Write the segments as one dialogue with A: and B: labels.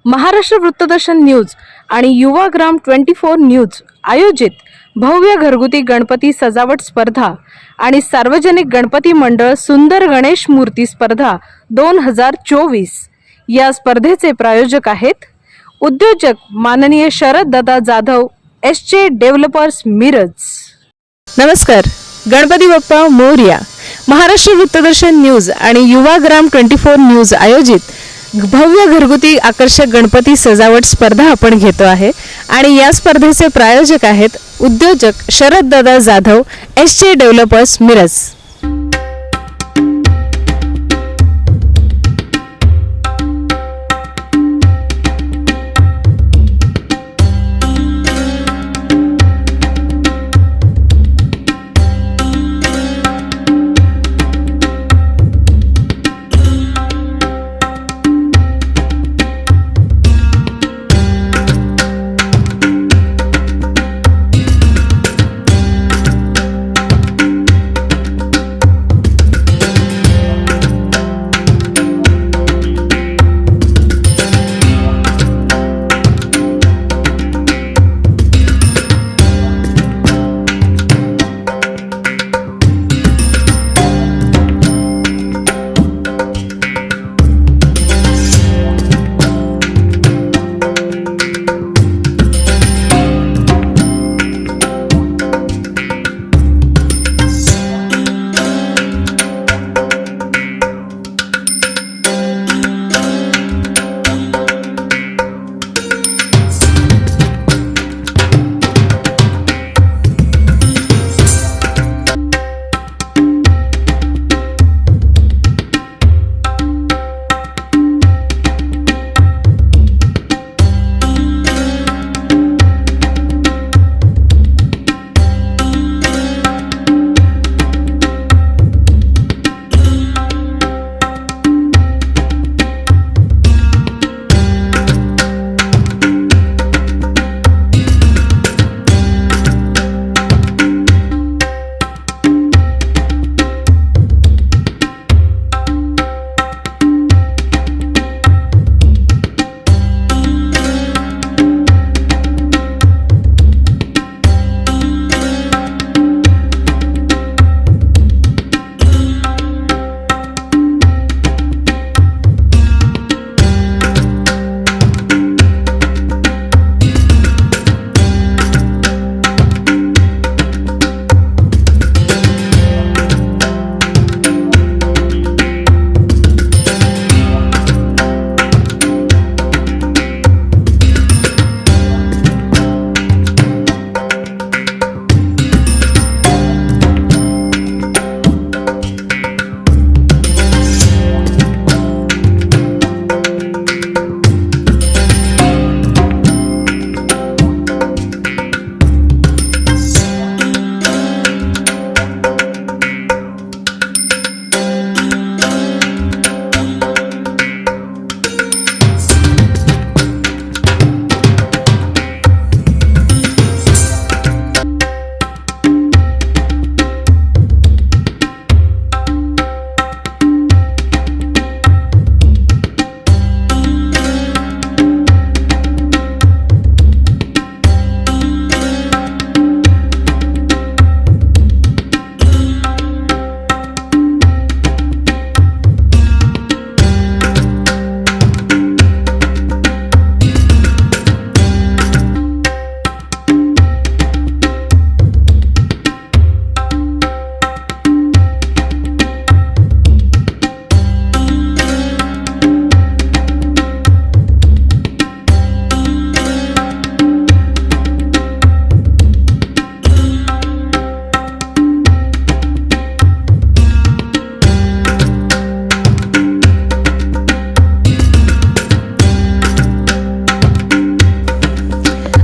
A: Maharashtra वृत्तदर्शन news आणि Yuvagram 24 news आयोजित भव्य घरगुती गणपती सजावट स्पर्धा आणि सार्वजनिक गणपती मंडळ सुंदर गणेश मूर्ती स्पर्धा 2024 या स्पर्धेचे प्रायोजक आहेत उद्योजक माननीय शरद दादा जाधव SJ डेव्हलपर्स मिरज। नमस्कार, गणपती बाप्पा मोरया। महाराष्ट्र वृत्तदर्शन न्यूज आणि युवाग्राम 24 न्यूज आयोजित भव्य घरगुती आकर्षक गणपती सजावट स्पर्धा आपण घेतो आहे आणि या स्पर्धेचे प्रायोजक आहेत उद्योजक शरद दादा जाधव SJ डेव्हलपर्स मिरज।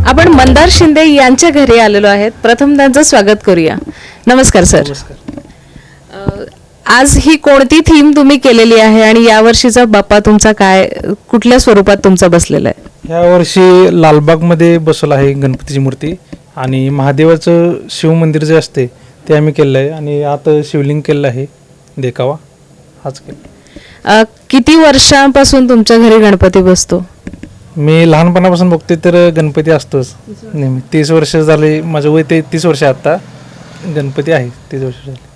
A: आपण मंदार शिंदे यांच्या घरी आलेलो आहेत। प्रथम त्यांचं स्वागत करूया। नमस्कार सर। आज ही कोणती थीम तुम्ही केलेली आहे आणि या वर्षीचा बाप्पा तुमचा काय कुठल्या स्वरूपात तुमचा बसलेला आहे?
B: या वर्षी लालबाग मध्ये बसवला आहे गणपतीची मूर्ती आणि महादेवाचं शिव मंदिर जे असते ते आम्ही केलं आहे आणि आत शिवलिंग केलं आहे देखावा आज केला।
A: किती वर्षांपासून तुमच्या घरी गणपती बसतो?
B: मी लहानपणापासून बघते तर गणपती असतोच नेहमी. 30 वर्ष झाले माझं वय, ते 30 वर्ष आहे आता. गणपती आहे 30 वर्ष झाले.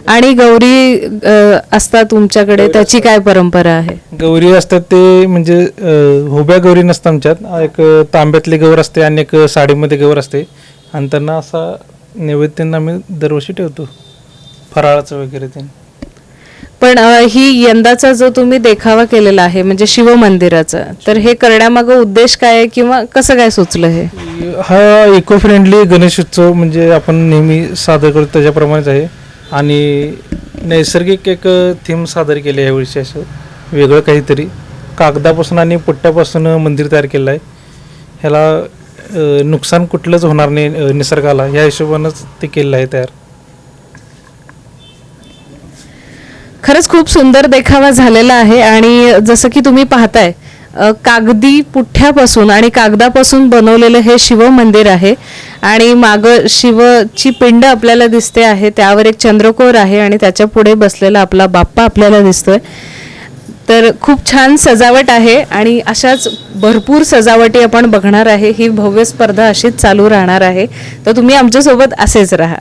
A: आणि गौरी असतात तुमच्याकडे, त्याची काय परंपरा आहे?
B: गौरी असतात ते म्हणजे उभ्या गौरी नसतात आमच्यात. एक तांब्यातली गौर असते आणि एक साडीमध्ये गौर असते, आणि त्यांना असा नैवेद्य आम्ही दरवर्षी ठेवतो, फराळाचं वगैरे ते.
A: पण ही यंदाचा जो तुम्ही देखावा केलेला आहे म्हणजे शिव मंदिराचा, तर हे करण्यामागं उद्देश काय आहे किंवा कसं काय सुचलं हे?
B: हा इको फ्रेंडली गणेश उत्सव म्हणजे आपण नेहमी सादर करतो त्याच्याप्रमाणेच आहे, आणि नैसर्गिक एक थीम सादर केली आहे यावर्षी. असं वेगळं काहीतरी कागदापासून आणि पुट्ट्यापासून मंदिर तयार केलं आहे. ह्याला नुकसान कुठलंच होणार नाही निसर्गाला, ह्या हिशोबानंच ते केलं आहे तयार.
A: खरंच खूप सुंदर देखावा झालेला आहे. आणि जसं की तुम्ही पाहताय, कागदी पुठ्ठ्यापासून आणि कागदापासून बनवलेलं हे शिव मंदिर आहे, आणि मागं शिवची पिंड आपल्याला दिसते आहे, त्यावर एक चंद्रकोर आहे, आणि त्याच्या पुढे बसलेला आपला बाप्पा आपल्याला दिसतोय. तर खूप छान सजावट आहे, आणि अशाच भरपूर सजावटी आपण बघणार आहे. ही भव्य स्पर्धा अशीच चालू राहणार आहे, तर तुम्ही आमच्यासोबत असेच राहा.